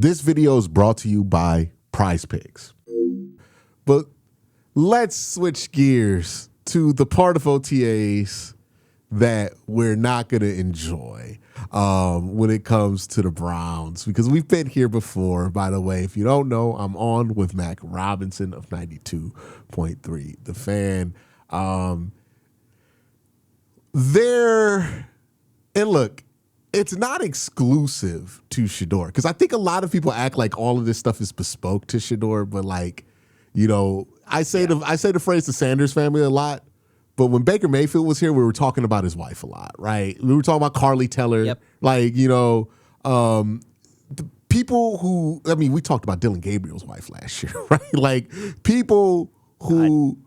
This video is brought to you by PrizePicks. But let's switch gears to the part of OTAs that we're not going to enjoy when it comes to the Browns, because we've been here before. By the way, if you don't know, I'm on with Mac Robinson of 92.3 The Fan. And look, it's not exclusive to Shedeur, because I think a lot of people act like all of this stuff is bespoke to Shedeur, but like, you know, I say the phrase the Sanders family a lot, but when Baker Mayfield was here, we were talking about his wife a lot, right? We were talking about Carly Teller, like, you know, the people who, I mean, we talked about Dylan Gabriel's wife last year, right? Like, people who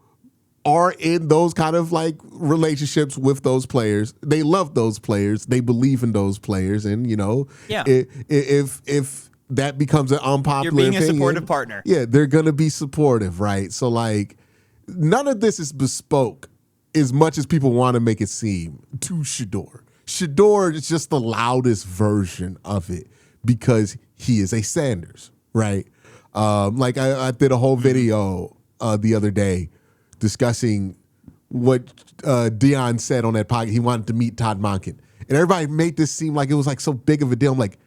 are in those kind of like relationships with those players, they love those players, they believe in those players, and you know, if that becomes an unpopular you're being opinion, a supportive partner. Yeah, they're gonna be supportive, right? So like, none of this is bespoke as much as people want to make it seem to Shedeur. Shedeur is just the loudest version of it because he is a Sanders, right? Like I did a whole video the other day discussing what Deion said on that podcast. He wanted to meet Todd Monken. And everybody made this seem like it was like so big of a deal. I'm like,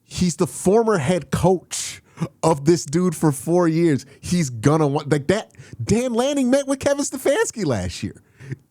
he's the former head coach of this dude for 4 years. He's gonna want, like, that. Dan Lanning met with Kevin Stefanski last year.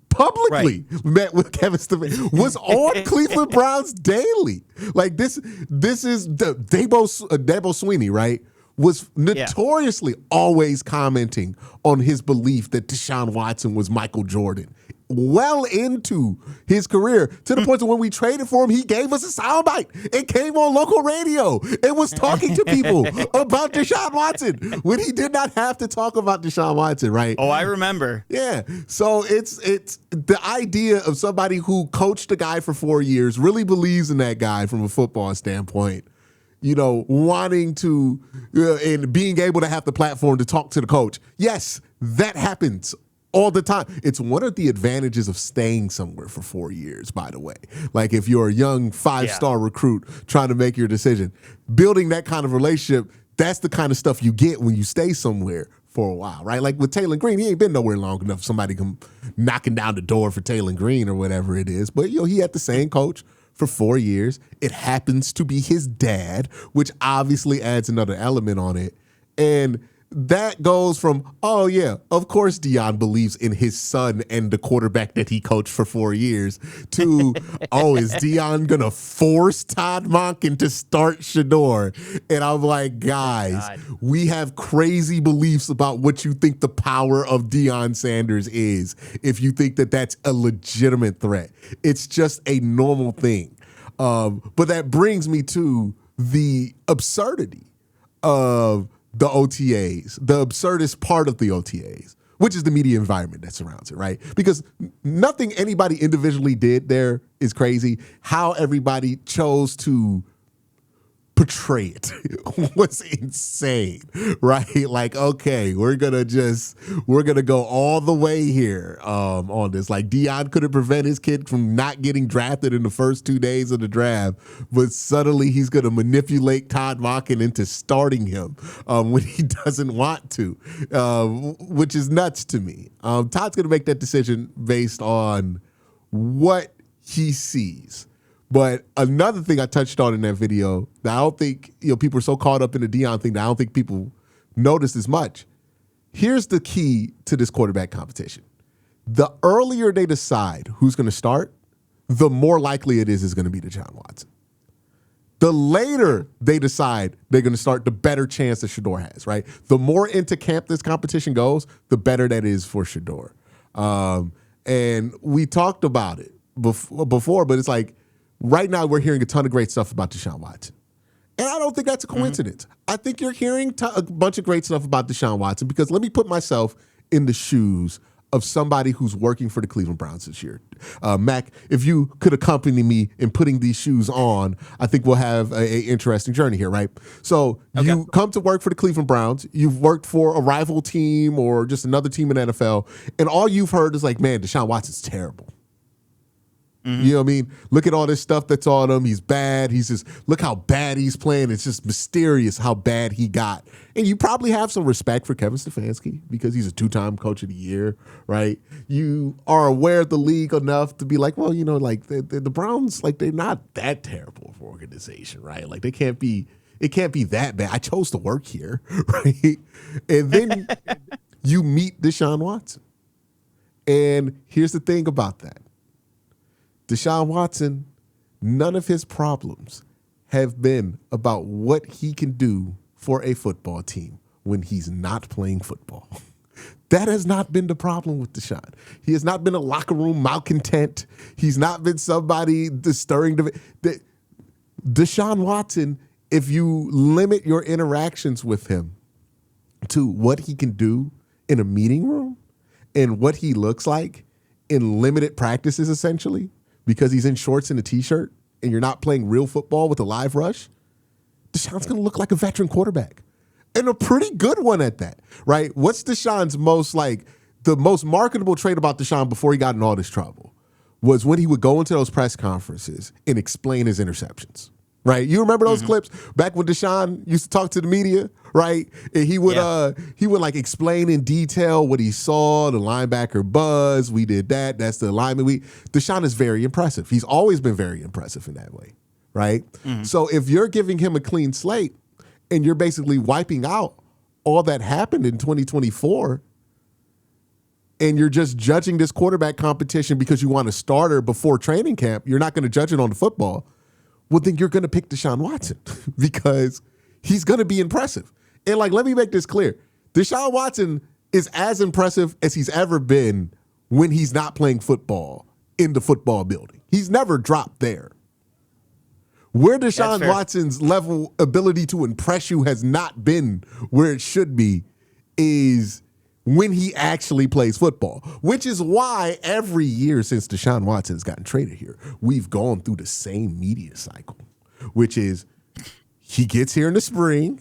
Publicly met with Kevin Stefanski. Was on Cleveland Browns daily. Like, this is the Dabo Sweeney, right? Was notoriously always commenting on his belief that Deshaun Watson was Michael Jordan well into his career, to the point that when we traded for him, he gave us a soundbite and came on local radio and was talking to people about Deshaun Watson when he did not have to talk about Deshaun Watson, right? Oh, I remember. Yeah. So it's the idea of somebody who coached a guy for 4 years, really believes in that guy from a football standpoint, you know, wanting to and being able to have the platform to talk to the coach. Yes, that happens all the time. It's one of the advantages of staying somewhere for 4 years, by the way. Like, if you're a young 5-star recruit trying to make your decision, building that kind of relationship, that's the kind of stuff you get when you stay somewhere for a while, right? Like with Taylor Green, he ain't been nowhere long enough somebody come knocking down the door for Taylor Green or whatever it is. But, you know, he had the same coach for 4 years. It happens to be his dad, which obviously adds another element on it. And that goes from, oh yeah, of course Deion believes in his son and the quarterback that he coached for 4 years, to, oh, is Deion gonna force Todd Monken to start Shedeur? And I'm like, guys, we have crazy beliefs about what you think the power of Deion Sanders is if you think that that's a legitimate threat. It's just a normal thing. But that brings me to the absurdity of the OTAs, the absurdist part of the OTAs, which is the media environment that surrounds it, right? Because nothing anybody individually did there is crazy. How everybody chose to portray it was insane, right? Like, okay, we're gonna go all the way here on this. Like, Deion couldn't prevent his kid from not getting drafted in the first 2 days of the draft, but suddenly he's gonna manipulate Todd Monken into starting him when he doesn't want to, which is nuts to me. Todd's gonna make that decision based on what he sees. But another thing I touched on in that video that I don't think, you know, people are so caught up in the Deion thing that I don't think people notice as much. Here's the key to this quarterback competition. The earlier they decide who's going to start, the more likely it is going to be Deshaun Watson. The later they decide they're going to start, the better chance that Shedeur has, right? The more into camp this competition goes, the better that is for Shedeur. And we talked about it before, but it's like, right now, we're hearing a ton of great stuff about Deshaun Watson. And I don't think that's a coincidence. I think you're hearing a bunch of great stuff about Deshaun Watson because let me put myself in the shoes of somebody who's working for the Cleveland Browns this year. Mac, if you could accompany me in putting these shoes on, I think we'll have an interesting journey here, right? So you come to work for the Cleveland Browns. You've worked for a rival team or just another team in the NFL, and all you've heard is like, man, Deshaun Watson's terrible. You know what I mean? Look at all this stuff that's on him. He's bad. Look how bad he's playing. It's just mysterious how bad he got. And you probably have some respect for Kevin Stefanski because he's a 2-time coach of the year, right? You are aware of the league enough to be like, well, like the Browns, like they're not that terrible of an organization, right? Like it can't be that bad. I chose to work here, right? And then you meet Deshaun Watson. And here's the thing about that. Deshaun Watson, none of his problems have been about what he can do for a football team when he's not playing football. That has not been the problem with Deshaun. He has not been a locker room malcontent. He's not been somebody stirring Deshaun Watson, if you limit your interactions with him to what he can do in a meeting room and what he looks like in limited practices, essentially, because he's in shorts and a T-shirt and you're not playing real football with a live rush, Deshaun's going to look like a veteran quarterback and a pretty good one at that, right? What's Deshaun's the most marketable trait about Deshaun before he got in all this trouble was when he would go into those press conferences and explain his interceptions, right? You remember those clips back when Deshaun used to talk to the media, right? And he would like explain in detail what he saw, the linebacker buzz. We did that. That's the alignment. Deshaun is very impressive. He's always been very impressive in that way, right? So if you're giving him a clean slate and you're basically wiping out all that happened in 2024 and you're just judging this quarterback competition because you want a starter before training camp, you're not going to judge it on the football, well, then you're going to pick Deshaun Watson because he's going to be impressive. And, let me make this clear. Deshaun Watson is as impressive as he's ever been when he's not playing football in the football building. He's never dropped there. Where Deshaun Watson's level ability to impress you has not been where it should be is when he actually plays football, which is why every year since Deshaun Watson has gotten traded here, we've gone through the same media cycle, which is he gets here in the spring.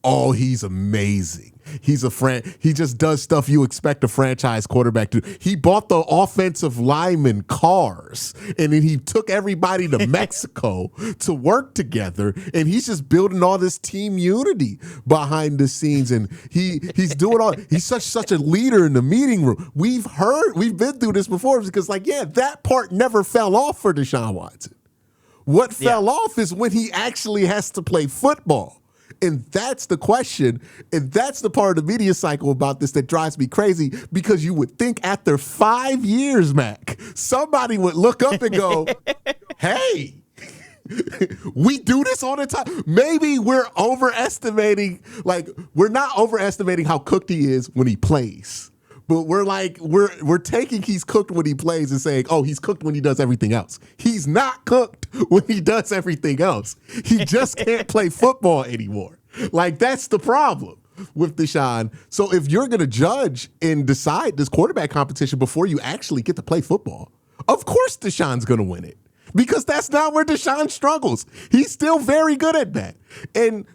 Oh, he's amazing. He just does stuff you expect a franchise quarterback to do. He bought the offensive lineman cars, and then he took everybody to Mexico to work together, and he's just building all this team unity behind the scenes, and he's doing all. He's such a leader in the meeting room. We've been through this before because, that part never fell off for Deshaun Watson. What fell off is when he actually has to play football. And that's the question, and that's the part of the media cycle about this that drives me crazy because you would think after 5 years, Mac, somebody would look up and go, hey, we do this all the time. Maybe we're overestimating, we're not overestimating how cooked he is when he plays. But we're taking he's cooked when he plays and saying, oh, he's cooked when he does everything else. He's not cooked when he does everything else. He just can't play football anymore. That's the problem with Deshaun. So if you're going to judge and decide this quarterback competition before you actually get to play football, of course Deshaun's going to win it. Because that's not where Deshaun struggles. He's still very good at that. And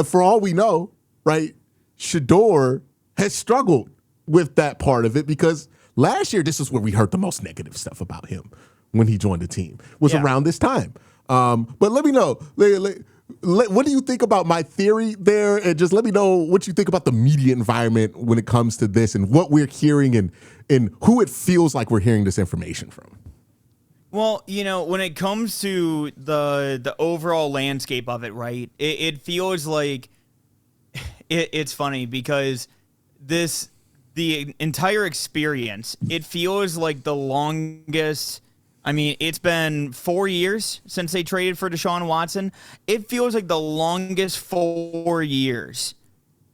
for all we know, right, Shador has struggled with that part of it because last year, this is where we heard the most negative stuff about him when he joined the team, was around this time. But let me know, what do you think about my theory there? And just let me know what you think about the media environment when it comes to this and what we're hearing and who it feels like we're hearing this information from. Well, when it comes to the overall landscape of it, right, it feels like it's funny because the entire experience, it feels like the longest. I mean, it's been 4 years since they traded for Deshaun Watson. It feels like the longest 4 years.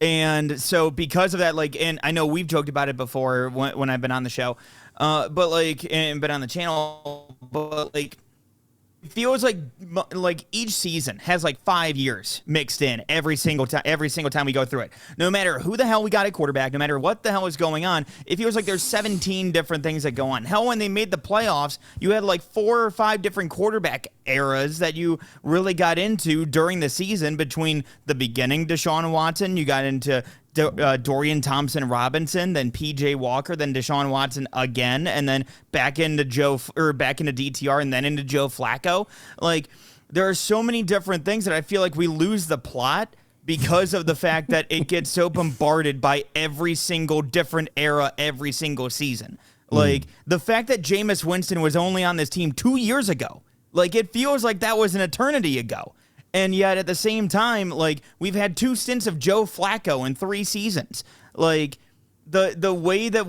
And so because of that, and I know we've joked about it before when I've been on the show, and been on the channel, but it feels like each season has 5 years mixed in every single time we go through it. No matter who the hell we got at quarterback, no matter what the hell is going on, it feels like there's 17 different things that go on. Hell, when they made the playoffs, you had 4 or 5 different quarterback eras that you really got into during the season between the beginning Deshaun Watson, you got into Dorian Thompson-Robinson, then P.J. Walker, then Deshaun Watson again, and then back into DTR, and then into Joe Flacco. Like, there are so many different things that I feel like we lose the plot because of the fact that it gets so bombarded by every single different era every single season. Like, the fact that Jameis Winston was only on this team 2 years ago, like, it feels like that was an eternity ago. And yet at the same time, like, we've had 2 stints of Joe Flacco in 3 seasons. Like, the way that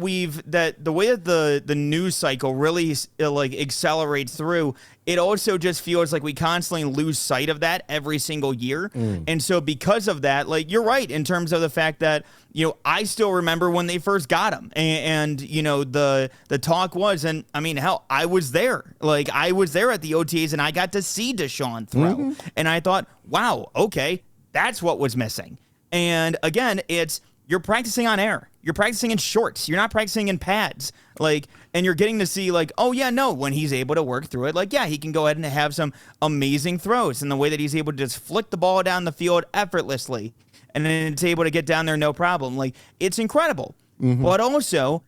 the news cycle really like accelerates through, it also just feels like we constantly lose sight of that every single year. And so because of that, like, you're right in terms of the fact that, you know, I still remember when they first got him, and you know, the talk was, and I mean, hell, I was there. Like, I was there at the OTAs, and I got to see Deshaun throw, and I thought, wow, okay, that's what was missing. And again, you're practicing on air. You're practicing in shorts. You're not practicing in pads. Like, and you're getting to see, like, oh yeah, no, when he's able to work through it, like, yeah, he can go ahead and have some amazing throws, and the way that he's able to just flick the ball down the field effortlessly, and then it's able to get down there no problem. Like, it's incredible. But also,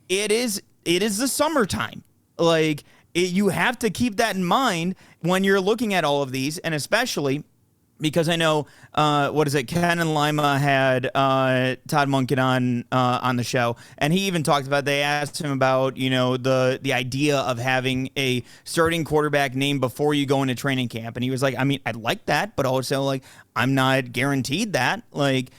it is the summertime. Like, you have to keep that in mind when you're looking at all of these, and especially because I know, Ken and Lima had Todd Monken on the show, and he even talked about, they asked him about, you know, the idea of having a starting quarterback named before you go into training camp, and he was like, I mean, I'd like that, but also, like, I'm not guaranteed that. Like,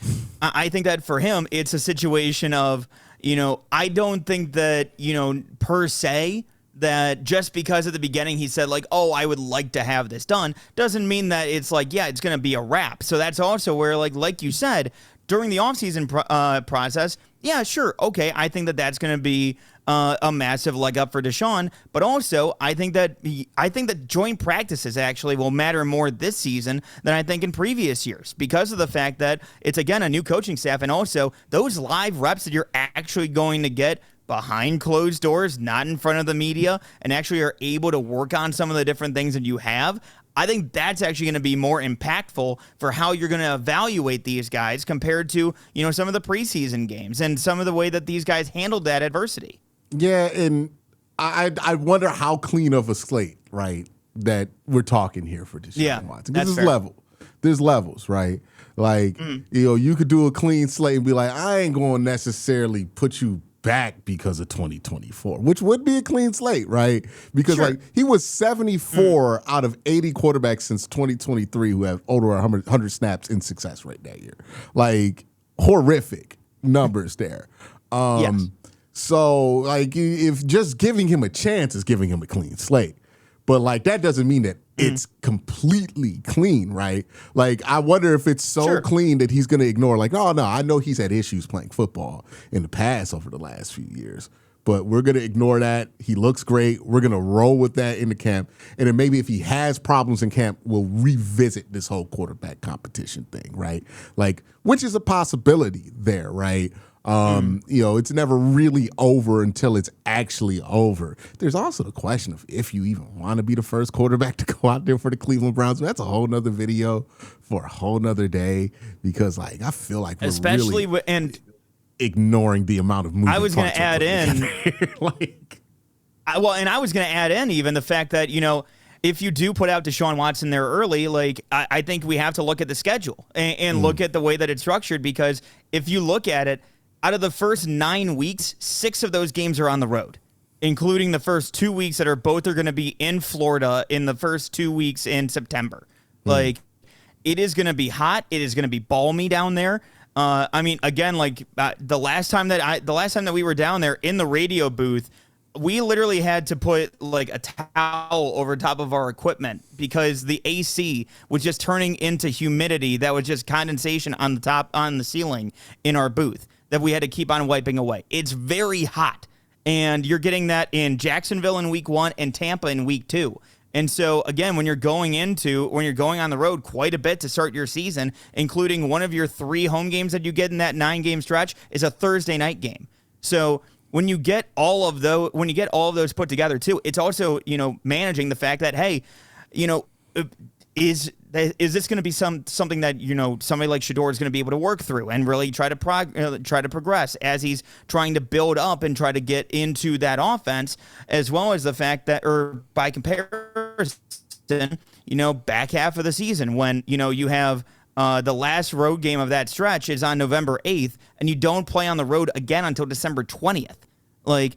I think that for him, it's a situation of, you know, I don't think that, you know, per se, that just because at the beginning he said, like, oh, I would like to have this done, doesn't mean that it's like, yeah, it's going to be a wrap. So that's also where, like you said, during the offseason process, yeah, sure, okay, I think that that's going to be a massive leg up for Deshaun. But also, I think that joint practices actually will matter more this season than I think in previous years, because of the fact that it's, again, a new coaching staff, and also those live reps that you're actually going to get behind closed doors, not in front of the media, and actually are able to work on some of the different things that you have. I think that's actually going to be more impactful for how you're going to evaluate these guys compared to, you know, some of the preseason games and some of the way that these guys handled that adversity. Yeah, and I wonder how clean of a slate, right, that we're talking here for Deshaun Watson. Because there's levels, right? Like, you know, you could do a clean slate and be like, I ain't going to necessarily put you back because of 2024, which would be a clean slate, right? Because like, he was 74 out of 80 quarterbacks since 2023 who have over 100 snaps in success rate that year. Like, horrific numbers there. Yes. So, like, if just giving him a chance is giving him a clean slate. But, like, that doesn't mean that it's completely clean, right? Like, I wonder if it's so clean that he's going to ignore, like, oh, no, I know he's had issues playing football in the past over the last few years, but we're going to ignore that. He looks great. We're going to roll with that in the camp. And then maybe if he has problems in camp, we'll revisit this whole quarterback competition thing, right? Like, which is a possibility there, right? You know, it's never really over until it's actually over. There's also the question of if you even want to be the first quarterback to go out there for the Cleveland Browns. That's a whole nother video for a whole nother day, because, like, I feel like we're especially really ignoring the amount of moving I was going to add in I was going to add in even the fact that, you know, if you do put out Deshaun Watson there early, like, I think we have to look at the schedule and look at the way that it's structured, because if you look at it, out of the first 9 weeks, 6 of those games are on the road, including the first 2 weeks that are going to be in Florida in the first 2 weeks in September. Like, it is going to be hot. It is going to be balmy down there. I mean, again, like, the last time that we were down there in the radio booth, we literally had to put, like, a towel over top of our equipment because the AC was just turning into humidity that was just condensation on the ceiling in our booth that we had to keep on wiping away. It's very hot, and you're getting that in Jacksonville in week 1 and Tampa in week 2. And so, again, when you're going on the road quite a bit to start your season, including one of your 3 home games that you get in that 9-game stretch is a Thursday night game. So when you get all of those put together too, it's also, you know, managing the fact that, hey, you know, is this going to be something that, somebody like Shedeur is going to be able to work through and really try to progress as he's trying to build up and try to get into that offense, as well as the fact that, or by comparison, back half of the season when, you have the last road game of that stretch is on November 8th, and you don't play on the road again until December 20th. Like,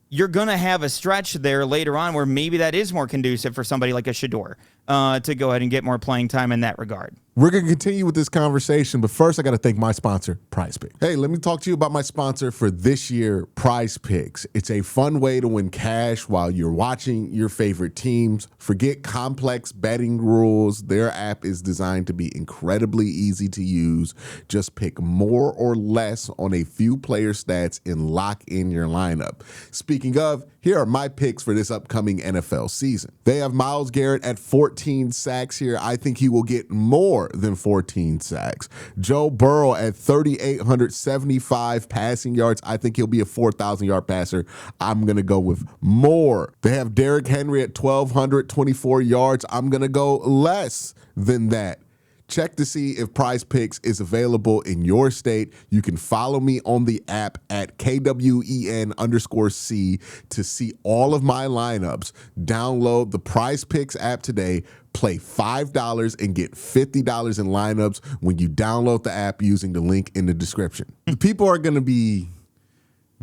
you're going to have a stretch there later on where maybe that is more conducive for somebody like a Shedeur to go ahead and get more playing time in that regard. We're going to continue with this conversation, but first I got to thank my sponsor, PrizePicks. Hey, let me talk to you about my sponsor for this year, PrizePicks. It's a fun way to win cash while you're watching your favorite teams. Forget complex betting rules. Their app is designed to be incredibly easy to use. Just pick more or less on a few player stats and lock in your lineup. Speaking of, here are my picks for this upcoming NFL season. They have Myles Garrett at 14 sacks here. I think he will get more than 14 sacks. Joe Burrow at 3,875 passing yards. I think he'll be a 4,000-yard passer. I'm going to go with more. They have Derrick Henry at 1,224 yards. I'm going to go less than that. Check to see if PrizePicks is available in your state. You can follow me on the app at KWEN_C to see all of my lineups. Download the PrizePicks app today. Play $5 and get $50 in lineups when you download the app using the link in the description. People are going to be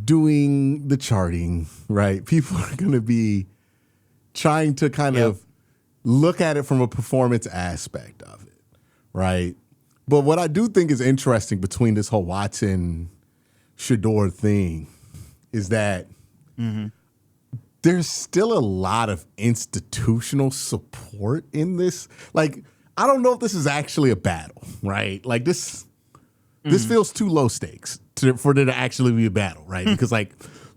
doing the charting, right? People are going to be trying to kind of look at it from a performance aspect of it. Right. But what I do think is interesting between this whole Watson Shedeur thing is that there's still a lot of institutional support in this. Like, I don't know if this is actually a battle, right? Like this feels too low stakes for there to actually be a battle, right? Because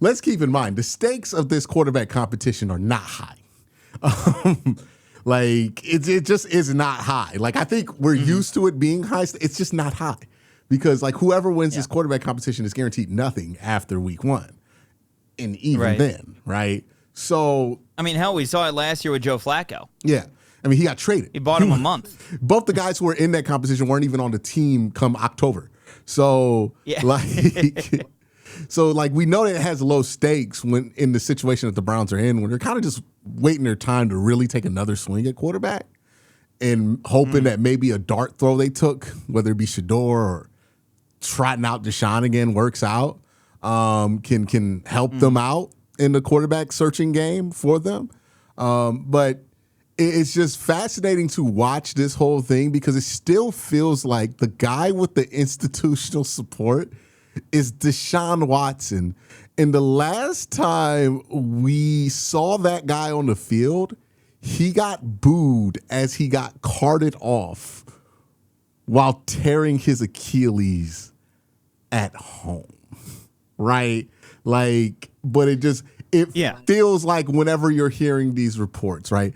let's keep in mind, the stakes of this quarterback competition are not high. It just is not high. Like, I think we're used to it being high. It's just not high because whoever wins this quarterback competition is guaranteed nothing after week one. And even then, right? So, I mean, hell, we saw it last year with Joe Flacco. Yeah. I mean, he got traded. He bought him a month. Both the guys who were in that competition weren't even on the team come October. So, we know that it has low stakes when in the situation that the Browns are in, when they're kind of just waiting their time to really take another swing at quarterback and hoping that maybe a dart throw they took, whether it be Shedeur or trotting out Deshaun again, works out, can help them out in the quarterback searching game for them. But it's just fascinating to watch this whole thing because it still feels like the guy with the institutional support is Deshaun Watson. And the last time we saw that guy on the field, he got booed as he got carted off while tearing his Achilles at home. Right? But it feels like whenever you're hearing these reports, right?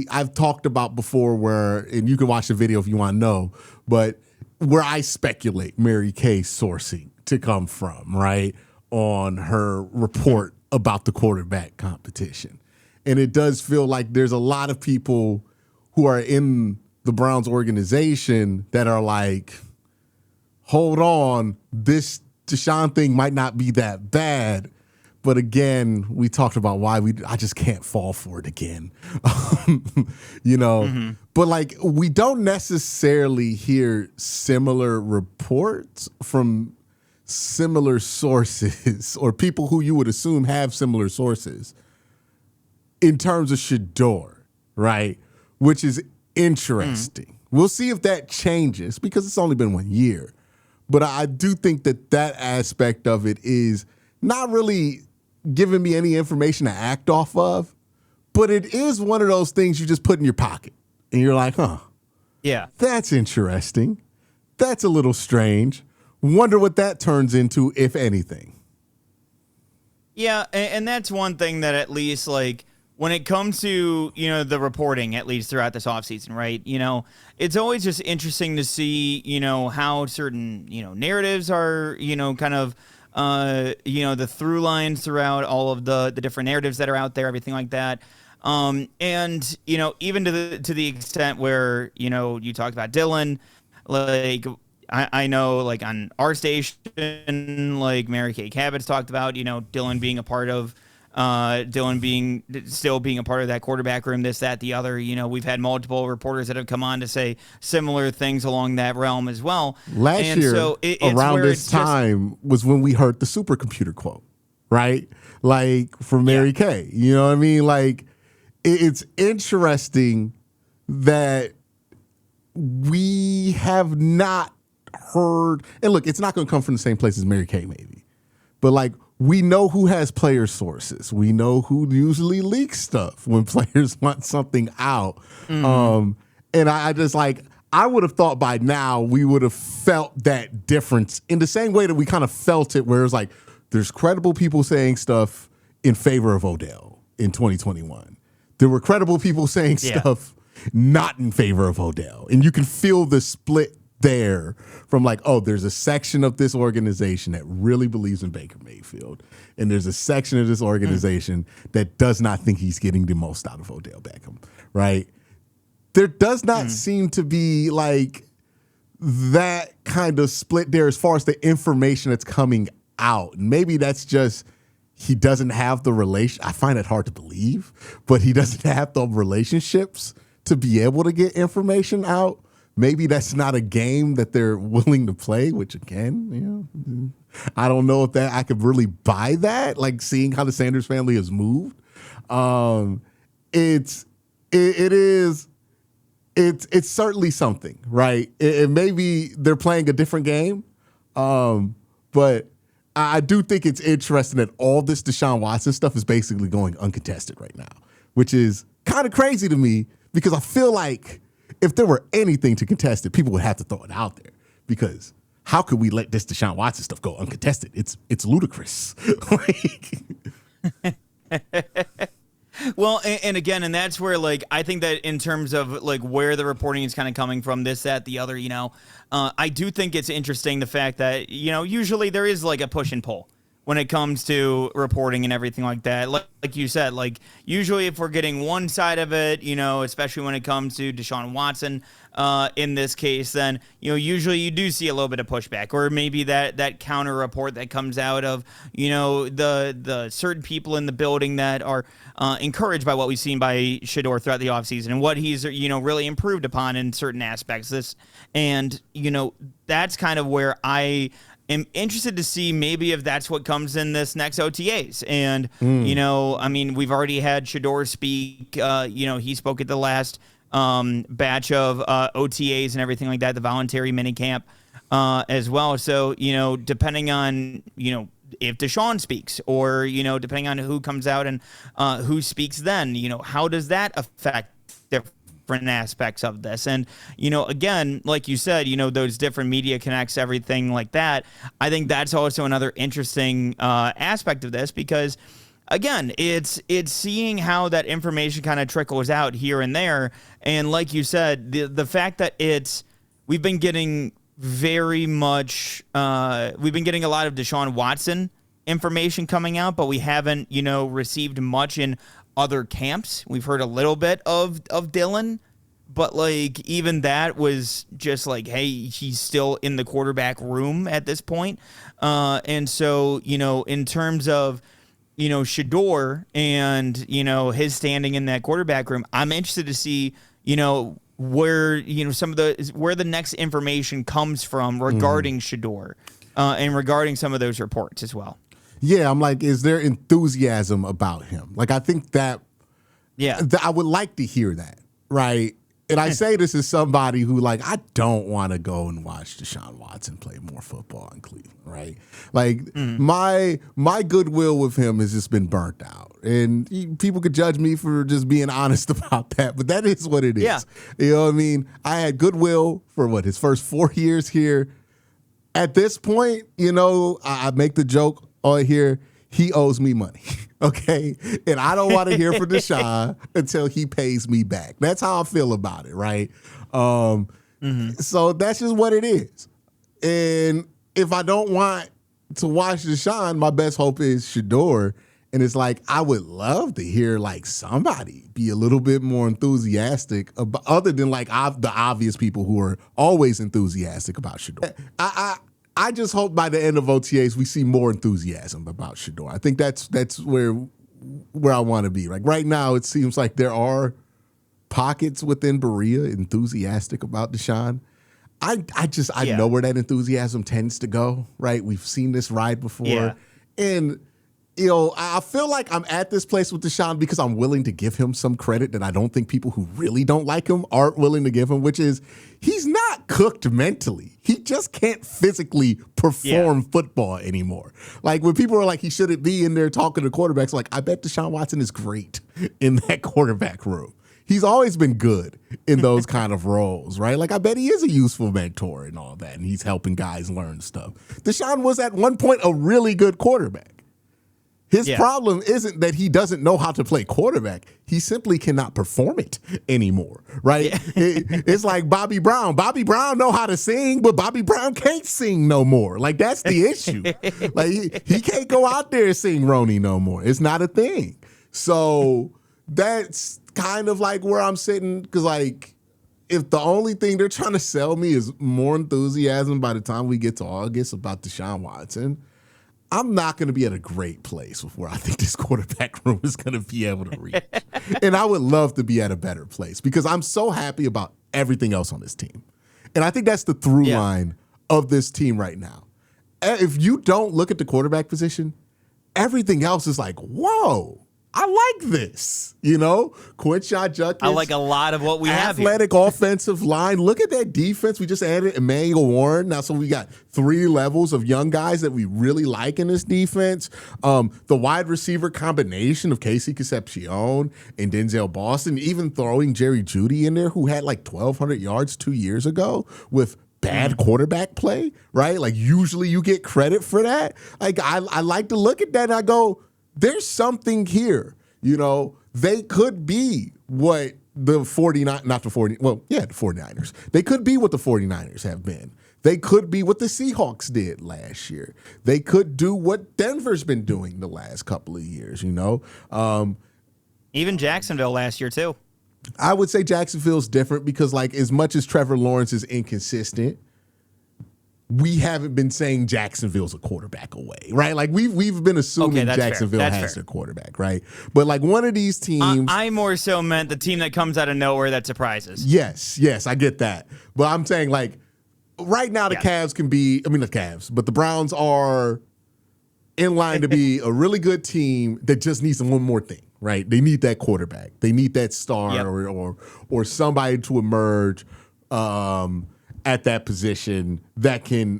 I've talked about before and you can watch the video if you want to know, but where I speculate Mary Kay's sourcing to come from, right, on her report about the quarterback competition. And it does feel like there's a lot of people who are in the Browns organization that are like, hold on, this Deshaun thing might not be that bad. But again, we talked about why I just can't fall for it again. But we don't necessarily hear similar reports from similar sources or people who you would assume have similar sources in terms of Shedeur, right? Which is interesting. We'll see if that changes because it's only been 1 year. But I do think that aspect of it is not really giving me any information to act off of, but it is one of those things you just put in your pocket and you're like, that's interesting. That's a little strange. Wonder what that turns into, if anything. Yeah, and that's one thing that at least when it comes to, the reporting, at least throughout this offseason, right? It's always just interesting to see, how certain, narratives are, kind of, the through lines throughout all of the different narratives that are out there, everything like that. And even to the extent where you talked about Dylan, like I know like on our station, like Mary Kay Cabot's talked about Dylan being a part of. Still being a part of that quarterback room, this, that, the other. We've had multiple reporters that have come on to say similar things along that realm as well. Last year, so around this time was when we heard the supercomputer quote, right? Like from Mary Kay. You know what I mean? Like it's interesting that we have not heard, and look, it's not going to come from the same place as Mary Kay, maybe, but like, we know who has player sources. We know who usually leaks stuff when players want something out. And I just like, I would have thought by now we would have felt that difference in the same way that we kind of felt it, where it's like, there's credible people saying stuff in favor of Odell in 2021. There were credible people saying stuff not in favor of Odell. And you can feel the split there from like, oh, there's a section of this organization that really believes in Baker Mayfield, and there's a section of this organization that does not think he's getting the most out of Odell Beckham, right? There does not seem to be like that kind of split there as far as the information that's coming out. Maybe that's just he doesn't have the relation. I find it hard to believe, but he doesn't have the relationships to be able to get information out. Maybe that's not a game that they're willing to play, which again, I don't know if that I could really buy that. Like seeing how the Sanders family has moved, it's certainly something, right? It maybe they're playing a different game, but I do think it's interesting that all this Deshaun Watson stuff is basically going uncontested right now, which is kind of crazy to me because I feel like if there were anything to contest it, people would have to throw it out there, because how could we let this Deshaun Watson stuff go uncontested? It's ludicrous. Well, and again, and that's where, like, I think that in terms of, like, where the reporting is kind of coming from, this, that, the other, I do think it's interesting the fact that, usually there is, like, a push and pull when it comes to reporting and everything like that. Like you said, like, usually if we're getting one side of it, especially when it comes to Deshaun Watson, in this case, then, usually you do see a little bit of pushback, or maybe that counter report that comes out of, the certain people in the building that are encouraged by what we've seen by Shador throughout the offseason and what he's, really improved upon in certain aspects. That's kind of where I am interested to see maybe if that's what comes in this next OTAs. And, we've already had Shador speak, he spoke at the last batch of OTAs and everything like that, the voluntary minicamp as well. So, depending on, if Deshaun speaks, or, depending on who comes out and who speaks then, how does that affect different aspects of this? And, again, like you said, those different media connects, everything like that. I think that's also another interesting aspect of this, because again, it's seeing how that information kind of trickles out here and there. And like you said, the fact that we've been getting very much, we've been getting a lot of Deshaun Watson information coming out, but we haven't, received much in other camps. We've heard a little bit of Dylan, but like even that was just like, hey, he's still in the quarterback room at this point. And so, in terms of, Shador and, his standing in that quarterback room, I'm interested to see, where, where the next information comes from regarding Shador and regarding some of those reports as well. Yeah, I'm like, is there enthusiasm about him? Like, I think that, I would like to hear that, right? And I say this as somebody who, like, I don't want to go and watch Deshaun Watson play more football in Cleveland, right? Like, my goodwill with him has just been burnt out. And people could judge me for just being honest about that, but that is what it is. Yeah. You know what I mean? I had goodwill for, his first 4 years here. At this point, I make the joke on here, he owes me money, okay? And I don't want to hear from Deshaun until he pays me back. That's how I feel about it, right? So that's just what it is. And if I don't want to watch Deshaun, my best hope is Shador. And it's like, I would love to hear like somebody be a little bit more enthusiastic about, other than like the obvious people who are always enthusiastic about Shedeur. I just hope by the end of OTAs we see more enthusiasm about Shedeur. I think that's where I want to be. Like right now, it seems like there are pockets within Berea enthusiastic about Deshaun. I know where that enthusiasm tends to go, right? We've seen this ride before. Yeah. And, I feel like I'm at this place with Deshaun because I'm willing to give him some credit that I don't think people who really don't like him aren't willing to give him, which is he's not cooked mentally. He just can't physically perform football anymore. Like when people are like, he shouldn't be in there talking to quarterbacks, like, I bet Deshaun Watson is great in that quarterback room. He's always been good in those kind of roles, right? Like, I bet he is a useful mentor and all that, and he's helping guys learn stuff. Deshaun was at one point a really good quarterback. His problem isn't that he doesn't know how to play quarterback. He simply cannot perform it anymore, right? Yeah. It's like Bobby Brown. Bobby Brown know how to sing, but Bobby Brown can't sing no more. Like, that's the issue. Like, he can't go out there and sing Roni no more. It's not a thing. So that's kind of like where I'm sitting, because, like, if the only thing they're trying to sell me is more enthusiasm by the time we get to August about Deshaun Watson, I'm not going to be at a great place with where I think this quarterback room is going to be able to reach. And I would love to be at a better place because I'm so happy about everything else on this team. And I think that's the through line of this team right now. If you don't look at the quarterback position, everything else is like, whoa, I like this. Quincy Junkins. I like a lot of what we have here. Athletic offensive line. Look at that defense. We just added Emmanuel Warren. Now, so we got 3 levels of young guys that we really like in this defense. The wide receiver combination of Casey Concepcion and Denzel Boston, even throwing Jerry Jeudy in there, who had like 1,200 yards 2 years ago with bad quarterback play, right? Like, usually you get credit for that. Like, I like to look at that and I go, there's something here. They could be what the 49ers. They could be what the 49ers have been. They could be what the Seahawks did last year. They could do what Denver's been doing the last couple of years, Even Jacksonville last year, too. I would say Jacksonville's different because, like, as much as Trevor Lawrence is inconsistent, we haven't been saying Jacksonville's a quarterback away, right? Like we've been assuming Jacksonville has their quarterback, right? But like one of these teams, I more so meant the team that comes out of nowhere that surprises. Yes, I get that. But I'm saying like right now the Cavs can be, the Cavs, but the Browns are in line to be a really good team that just needs one more thing, right? They need that quarterback. They need that star or somebody to emerge at that position that can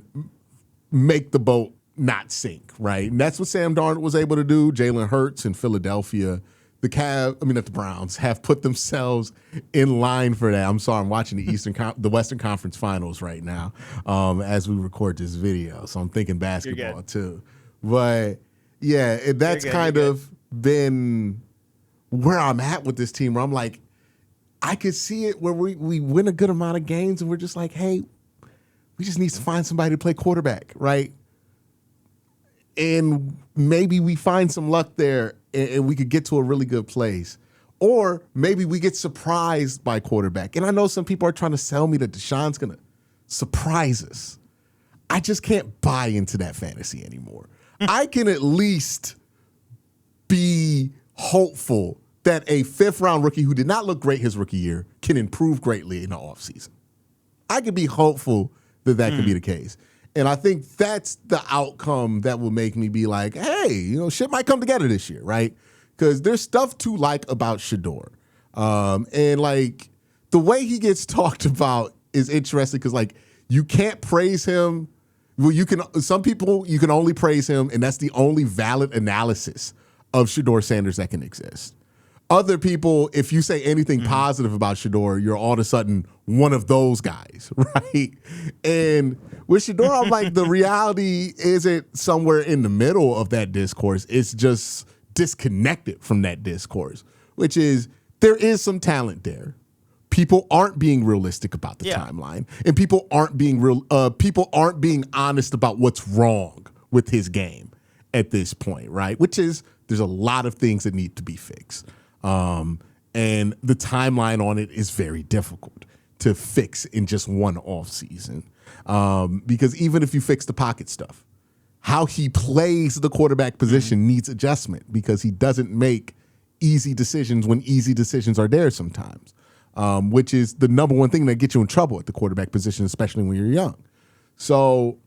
make the boat not sink, right? And that's what Sam Darnold was able to do. Jalen Hurts in Philadelphia. The Browns have put themselves in line for that. I'm sorry, I'm watching the Western Conference Finals right now as we record this video, so I'm thinking basketball too. But yeah, that's kind of been where I'm at with this team, where I'm like, I could see it where we win a good amount of games and we're just like, hey, we just need to find somebody to play quarterback, right? And maybe we find some luck there and we could get to a really good place. Or maybe we get surprised by quarterback. And I know some people are trying to sell me that Deshaun's going to surprise us. I just can't buy into that fantasy anymore. I can at least be hopeful that a 5th-round rookie who did not look great his rookie year can improve greatly in the offseason. I can be hopeful that can be the case. And I think that's the outcome that will make me be like, hey, shit might come together this year, right? Because there's stuff to like about Shedeur. And, like, the way he gets talked about is interesting because, like, you can't praise him. Well, some people, you can only praise him, and that's the only valid analysis of Shedeur Sanders that can exist. Other people, if you say anything positive about Shedeur, you're all of a sudden one of those guys, right? And with Shedeur, I'm like, the reality isn't somewhere in the middle of that discourse. It's just disconnected from that discourse, which is there is some talent there. People aren't being realistic about the timeline, and people aren't being honest about what's wrong with his game at this point, right? Which is there's a lot of things that need to be fixed. And the timeline on it is very difficult to fix in just one off season. Because even if you fix the pocket stuff, how he plays the quarterback position needs adjustment because he doesn't make easy decisions when easy decisions are there sometimes, which is the number one thing that gets you in trouble at the quarterback position, especially when you're young. So,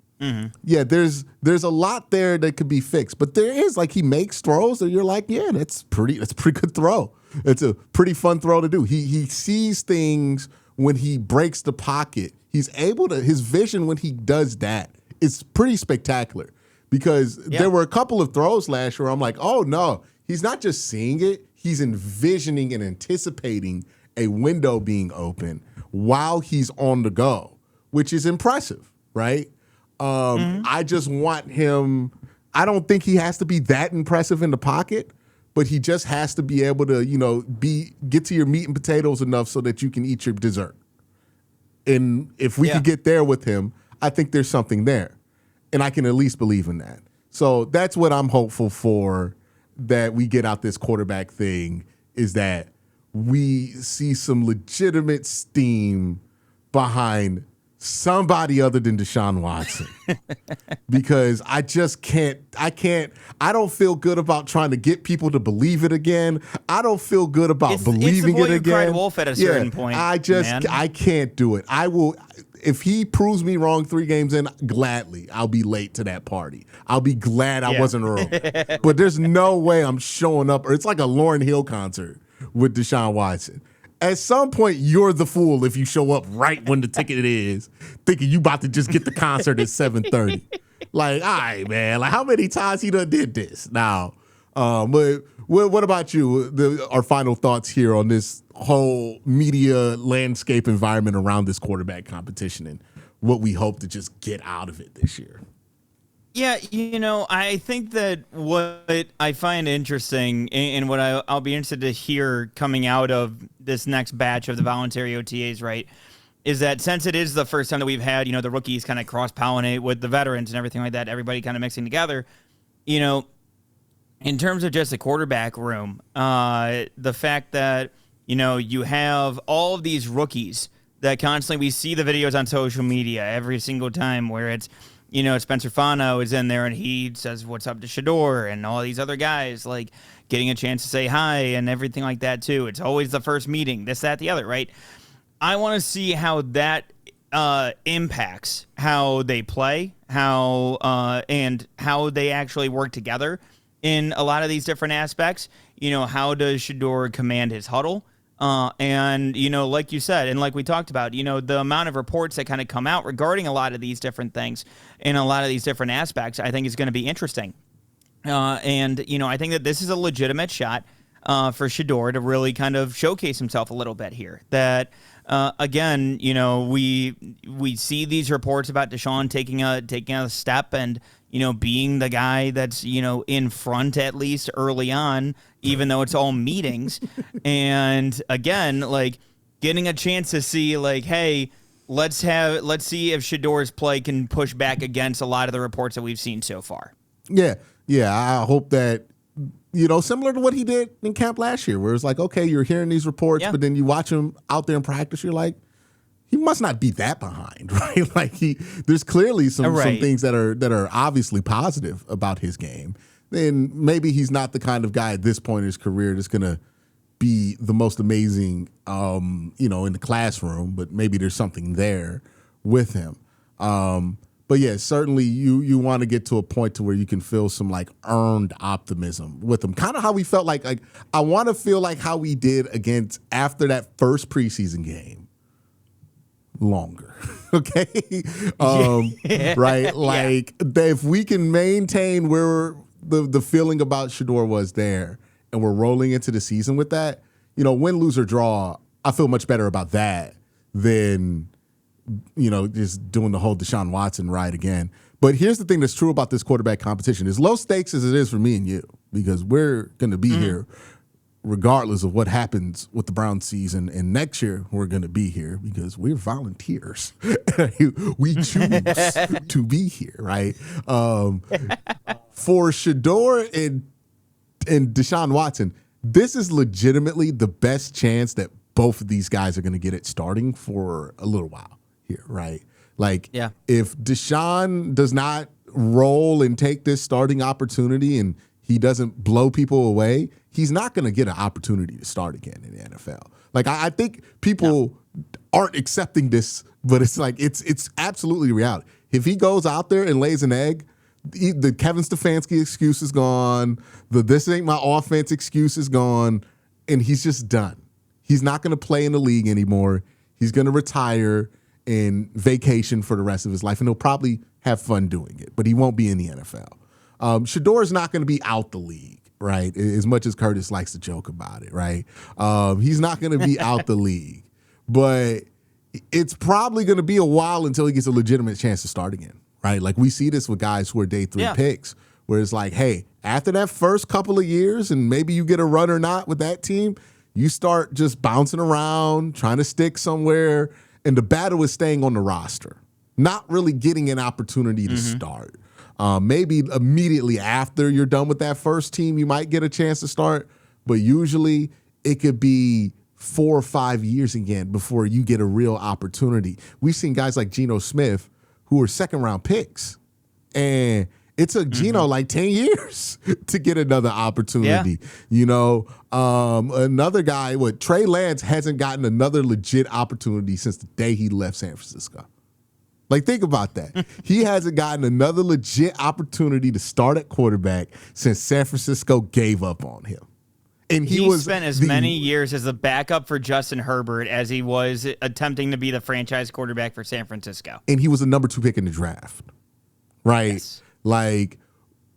yeah, there's a lot there that could be fixed, but there is, like, he makes throws that you're like, yeah, that's a pretty good throw. It's a pretty fun throw to do. He sees things when he breaks the pocket. He's able to, his vision when he does that is pretty spectacular because there were a couple of throws last year where I'm like, oh no, he's not just seeing it, he's envisioning and anticipating a window being open while he's on the go, which is impressive, right? I just want him, I don't think he has to be that impressive in the pocket, but he just has to be able to, get to your meat and potatoes enough so that you can eat your dessert. And if we could get there with him, I think there's something there. And I can at least believe in that. So that's what I'm hopeful for, that we get out this quarterback thing, is that we see some legitimate steam behind somebody other than Deshaun Watson. Because I don't feel good about trying to get people to believe it again. I don't feel good about believing it again. It's the boy who cried wolf at a certain point. I can't do it. I will, if he proves me wrong 3 games in, gladly, I'll be late to that party. I'll be glad I wasn't early. But there's no way I'm showing up, or it's like a Lauryn Hill concert with Deshaun Watson. At some point, you're the fool if you show up right when the ticket is, thinking you about to just get the concert at 7:30. Like, all right, man. Like, how many times he done did this? Now, but what about you? Our final thoughts here on this whole media landscape environment around this quarterback competition and what we hope to just get out of it this year. Yeah, I think that what I find interesting and what I'll be interested to hear coming out of this next batch of the voluntary OTAs, right, is that since it is the first time that we've had, the rookies kind of cross-pollinate with the veterans and everything like that, everybody kind of mixing together, in terms of just the quarterback room, the fact that, you have all of these rookies that constantly, we see the videos on social media every single time where it's, Spencer Fano is in there and he says, what's up to Shador, and all these other guys, like, getting a chance to say hi and everything like that, too. It's always the first meeting, this, that, the other, right? I want to see how that impacts how they play, and how they actually work together in a lot of these different aspects. How does Shador command his huddle? And, like you said, and like we talked about, the amount of reports that kind of come out regarding a lot of these different things and a lot of these different aspects, I think is going to be interesting. And, I think that this is a legitimate shot for Shador to really kind of showcase himself a little bit here. That, again, we see these reports about Deshaun taking a step and, being the guy that's, in front at least early on, even though it's all meetings. And again, like, getting a chance to see, like, hey, let's see if Shador's play can push back against a lot of the reports that we've seen so far. Yeah. I hope that, similar to what he did in camp last year, where it's like, okay, you're hearing these reports, but then you watch him out there in practice, you're like, he must not be that behind, right? Like, there's clearly some things that are obviously positive about his game. Then maybe he's not the kind of guy at this point in his career that's going to be the most amazing, in the classroom, but maybe there's something there with him. But yeah, certainly you want to get to a point to where you can feel some, like, earned optimism with him. Kind of how we felt like I want to feel like how we did after that first preseason game. Longer. Okay. Right. Like, if we can maintain where the feeling about Shador was there and we're rolling into the season with that, win, lose, or draw, I feel much better about that than, just doing the whole Deshaun Watson ride again. But here's the thing that's true about this quarterback competition. As low stakes as it is for me and you, because we're going to be here regardless of what happens with the Browns season. And next year, we're going to be here because we're volunteers. We choose to be here, right? For Shador and and Deshaun Watson, this is legitimately the best chance that both of these guys are going to get it starting for a little while here, right? Like, if Deshaun does not roll and take this starting opportunity and he doesn't blow people away, he's not going to get an opportunity to start again in the NFL. Like, I think people aren't accepting this, but it's like it's absolutely reality. If he goes out there and lays an egg, the Kevin Stefanski excuse is gone. The this ain't my offense excuse is gone, and he's just done. He's not going to play in the league anymore. He's going to retire and vacation for the rest of his life, and he'll probably have fun doing it, but he won't be in the NFL. Shador's not going to be out the league, right? As much as Curtis likes to joke about it, right? He's not going to be out the league, but it's probably going to be a while until he gets a legitimate chance to start again, right? Like, we see this with guys who are day 3 picks, where it's like, hey, after that first couple of years and maybe you get a run or not with that team, you start just bouncing around, trying to stick somewhere, and the battle is staying on the roster, not really getting an opportunity to start. Maybe immediately after you're done with that first team, you might get a chance to start, but usually it could be 4 or 5 years again before you get a real opportunity. We've seen guys like Geno Smith who are second-round picks, and it took Geno like 10 years to get another opportunity. You know, another guy, Trey Lance hasn't gotten another legit opportunity since the day he left San Francisco. Like, think about that. He hasn't gotten another legit opportunity to start at quarterback since San Francisco gave up on him. And he spent as many years as a backup for Justin Herbert as he was attempting to be the franchise quarterback for San Francisco. And he was the number 2 pick in the draft, right? Yes. Like,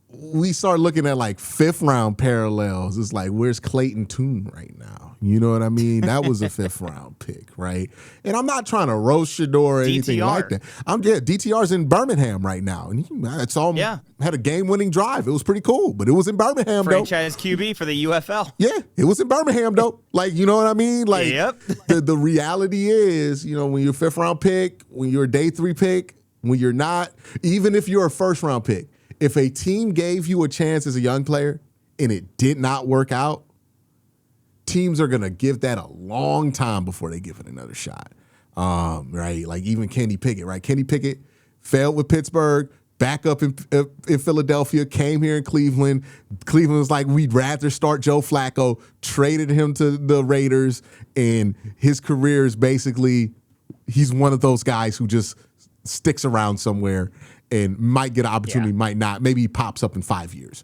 we start looking at like 5th round parallels. It's like, where's Clayton Tune right now? You know what I mean? That was a 5th round pick, right? And I'm not trying to roast Shador or anything like that. DTR's in Birmingham right now, and I saw him had a game-winning drive. It was pretty cool, but it was in Birmingham, franchise QB for the UFL. Yeah, it was in Birmingham, though. Like, you know what I mean? Like, the reality is, you know, when you're a 5th round pick, when you're a day 3 pick, when you're not, even if you're a 1st round pick, if a team gave you a chance as a young player and it did not work out, teams are going to give that a long time before they give it another shot, right? Like, even Kenny Pickett, right? Kenny Pickett failed with Pittsburgh, back up in Philadelphia, came here in Cleveland. Cleveland was like, we'd rather start Joe Flacco, traded him to the Raiders, and his career is basically, he's one of those guys who just sticks around somewhere and might get an opportunity, might not. Maybe he pops up in 5 years.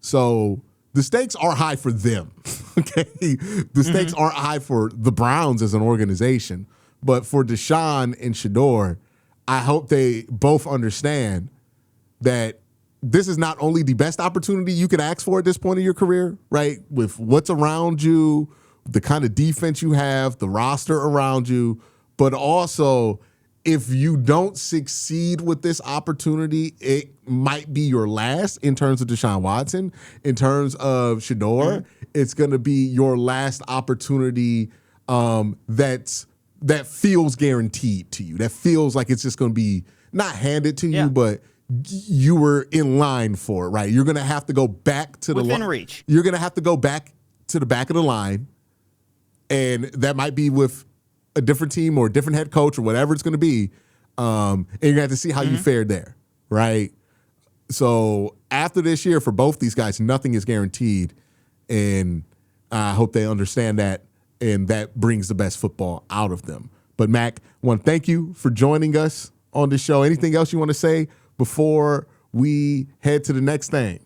So the stakes are high for them, okay? The stakes aren't high for the Browns as an organization. But for Deshaun and Shador, I hope they both understand that this is not only the best opportunity you could ask for at this point in your career, right? With what's around you, the kind of defense you have, the roster around you, but also, if you don't succeed with this opportunity, it might be your last in terms of Deshaun Watson. In terms of Shador, it's going to be your last opportunity that feels guaranteed to you. That feels like it's just going to be not handed to you, but you were in line for it, right? You're going to have to go back to within reach. You're going to have to go back to the back of the line, and that might be with a different team or a different head coach or whatever it's going to be, and you're going to have to see how you fared there, right? So after this year, for both these guys, nothing is guaranteed, and I hope they understand that, and that brings the best football out of them. But, Mac, I want to thank you for joining us on the show. Anything else you want to say before we head to the next thing?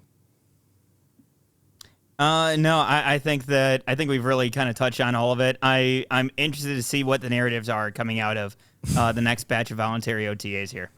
No, I think we've really kind of touched on all of it. I'm interested to see what the narratives are coming out of the next batch of voluntary OTAs here.